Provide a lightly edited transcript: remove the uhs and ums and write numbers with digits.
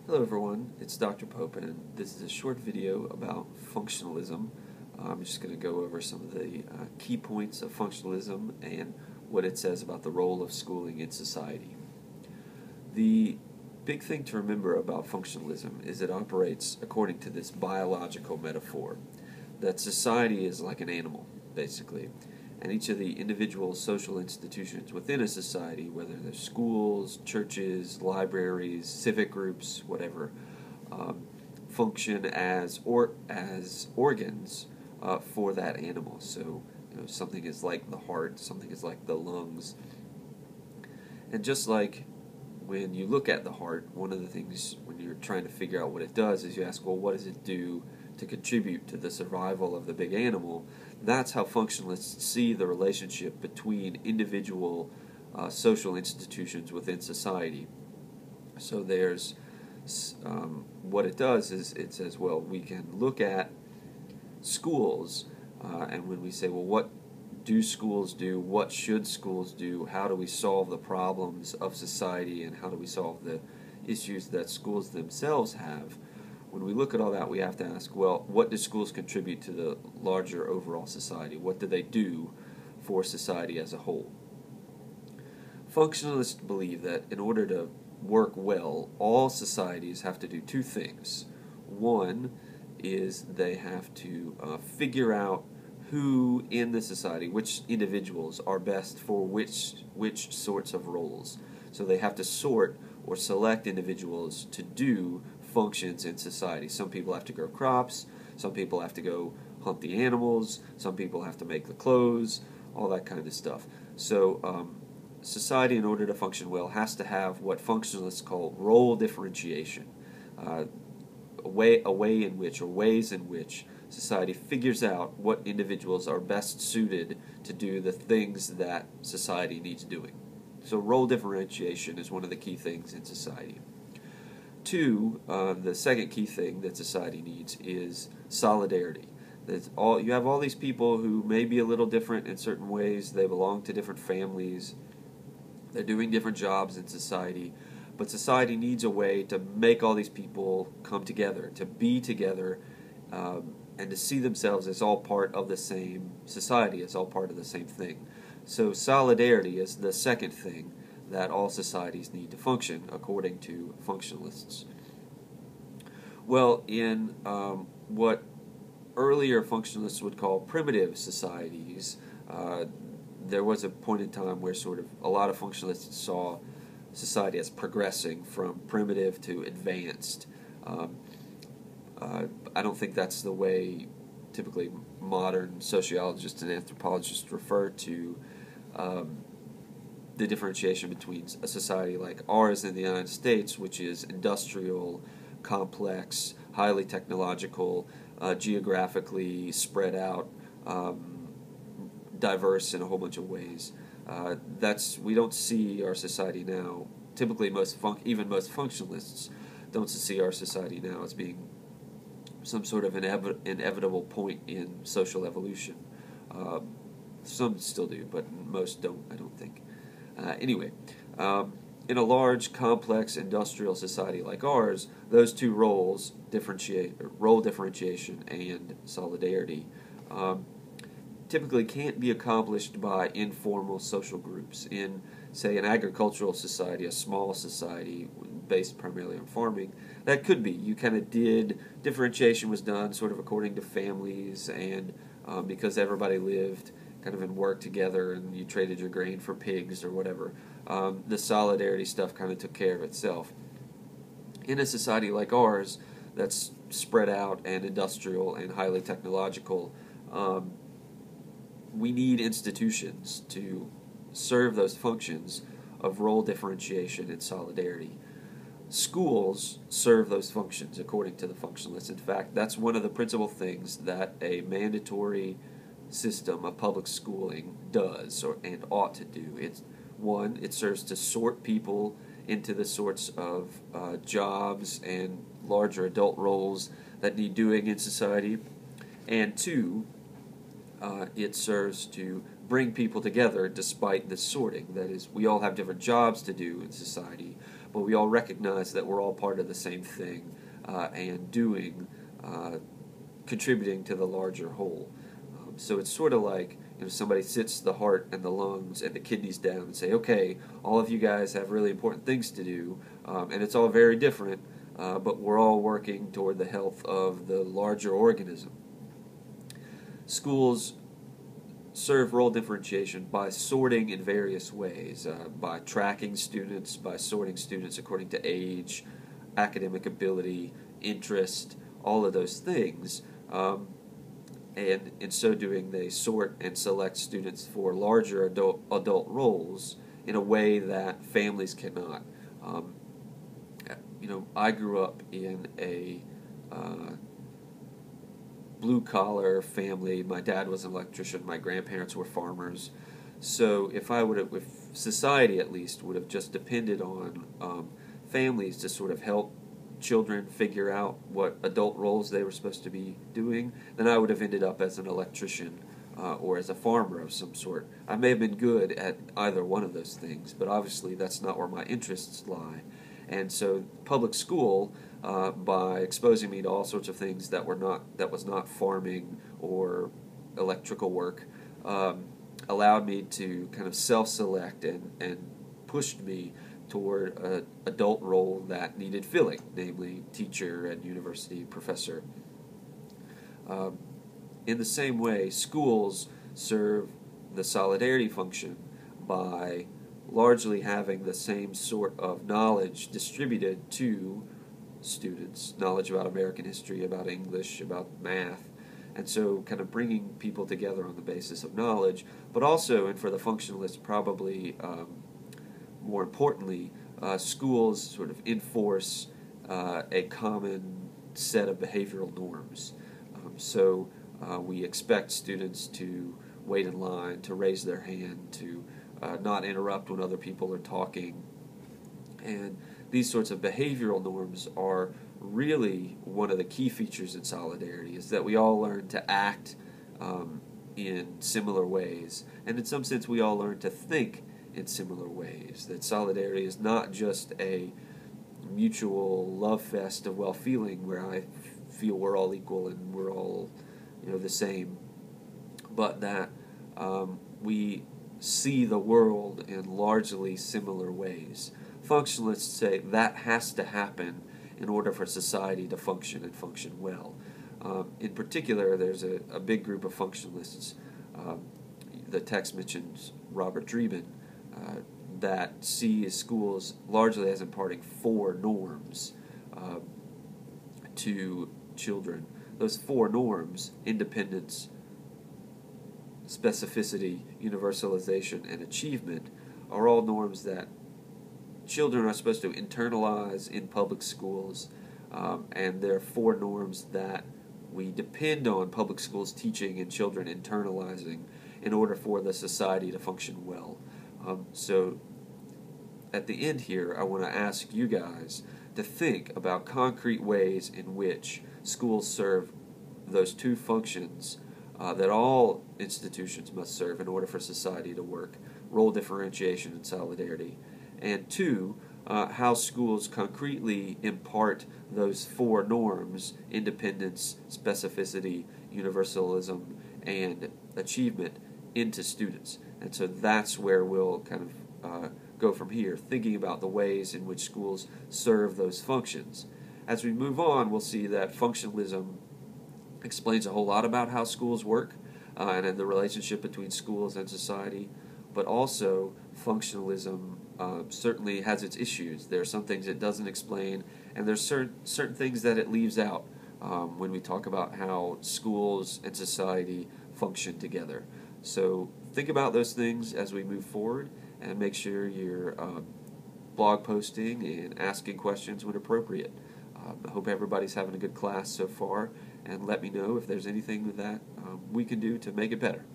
Hello everyone, it's Dr. Pope and this is a short video about functionalism. I'm just going to go over some of the key points of functionalism and what it says about the role of schooling in society. The big thing to remember about functionalism is it operates according to this biological metaphor that society is like an animal, basically. And each of the individual social institutions within a society, whether they're schools, churches, libraries, civic groups, whatever, function as organs for that animal. So, something is like the heart, something is like the lungs. And just like when you look at the heart, one of the things when you're trying to figure out what it does is you ask, well, what does it do to contribute to the survival of the big animal? That's how functionalists see the relationship between individual social institutions within society. So there's what it does is it says, well, we can look at schools, and when we say, well, what do schools do? What should schools do? How do we solve the problems of society, and how do we solve the issues that schools themselves have? When we look at all that, we have to ask, well, what do schools contribute to the larger overall society? What do they do for society as a whole? Functionalists believe that in order to work well, all societies have to do two things. One is they have to figure out who in the society, which individuals are best for which sorts of roles. So they have to sort or select individuals to do functions in society. Some people have to grow crops, some people have to go hunt the animals, some people have to make the clothes, all that kind of stuff. So society, in order to function well, has to have what functionalists call role differentiation, ways in which society figures out what individuals are best suited to do the things that society needs doing. So role differentiation is one of the key things in society. Two, the second key thing that society needs is solidarity. You have all these people who may be a little different in certain ways. They belong to different families. They're doing different jobs in society. But society needs a way to make all these people come together, to be together, and to see themselves as all part of the same society, as all part of the same thing. So solidarity is the second thing that all societies need to function, according to functionalists. Well, in what earlier functionalists would call primitive societies, there was a point in time where sort of a lot of functionalists saw society as progressing from primitive to advanced. I don't think that's the way typically modern sociologists and anthropologists refer to the differentiation between a society like ours in the United States, which is industrial, complex, highly technological, geographically spread out, diverse in a whole bunch of ways. We don't see our society now. Typically, even most functionalists don't see our society now as being some sort of inevitable point in social evolution. Some still do, but most don't, I don't think. Anyway, in a large, complex industrial society like ours, those two roles, role differentiation and solidarity, typically can't be accomplished by informal social groups. In, say, an agricultural society, a small society based primarily on farming, that could be. You kind of differentiation was done sort of according to families, and because everybody lived kind of and worked together, and you traded your grain for pigs or whatever. The solidarity stuff kind of took care of itself. In a society like ours, that's spread out and industrial and highly technological, we need institutions to serve those functions of role differentiation and solidarity. Schools serve those functions according to the functionalists. In fact, that's one of the principal things that a mandatory system of public schooling does and ought to do. It serves to sort people into the sorts of jobs and larger adult roles that need doing in society. And two, it serves to bring people together despite the sorting. That is, we all have different jobs to do in society, but we all recognize that we're all part of the same thing and contributing to the larger whole. So it's sort of like, somebody sits the heart and the lungs and the kidneys down and say, okay, all of you guys have really important things to do, and it's all very different, but we're all working toward the health of the larger organism. Schools serve role differentiation by sorting in various ways, by tracking students, by sorting students according to age, academic ability, interest, all of those things. And in so doing, they sort and select students for larger adult roles in a way that families cannot. I grew up in a blue-collar family. My dad was an electrician. My grandparents were farmers. So if society at least would have just depended on families to sort of help children figure out what adult roles they were supposed to be doing, then I would have ended up as an electrician or as a farmer of some sort. I may have been good at either one of those things, but obviously that's not where my interests lie. And so public school, by exposing me to all sorts of things that was not farming or electrical work, allowed me to kind of self-select and pushed me toward an adult role that needed filling, namely teacher and university professor. In the same way, schools serve the solidarity function by largely having the same sort of knowledge distributed to students, knowledge about American history, about English, about math, and so kind of bringing people together on the basis of knowledge, but also, and for the functionalists probably more importantly, schools sort of enforce a common set of behavioral norms. So we expect students to wait in line, to raise their hand, to not interrupt when other people are talking. And these sorts of behavioral norms are really one of the key features in solidarity, is that we all learn to act in similar ways. And in some sense, we all learn to think in similar ways. That solidarity is not just a mutual love fest of well-feeling where I feel we're all equal and we're all the same, but that we see the world in largely similar ways. Functionalists say that has to happen in order for society to function and function well. In particular, there's a big group of functionalists. The text mentions Robert Dreeben, that sees schools largely as imparting 4 norms to children. Those 4 norms, independence, specificity, universalization, and achievement, are all norms that children are supposed to internalize in public schools, and they're 4 norms that we depend on public schools teaching and children internalizing in order for the society to function well. So at the end here, I want to ask you guys to think about concrete ways in which schools serve those 2 functions that all institutions must serve in order for society to work: role differentiation and solidarity. And 2, how schools concretely impart those 4 norms: independence, specificity, universalism, and achievement into students. And so that's where we'll kind of go from here, thinking about the ways in which schools serve those functions. As we move on, we'll see that functionalism explains a whole lot about how schools work and in the relationship between schools and society, but also functionalism certainly has its issues. There are some things it doesn't explain, and there's certain things that it leaves out when we talk about how schools and society function together. So think about those things as we move forward, and make sure you're blog posting and asking questions when appropriate. I hope everybody's having a good class so far, and let me know if there's anything that we can do to make it better.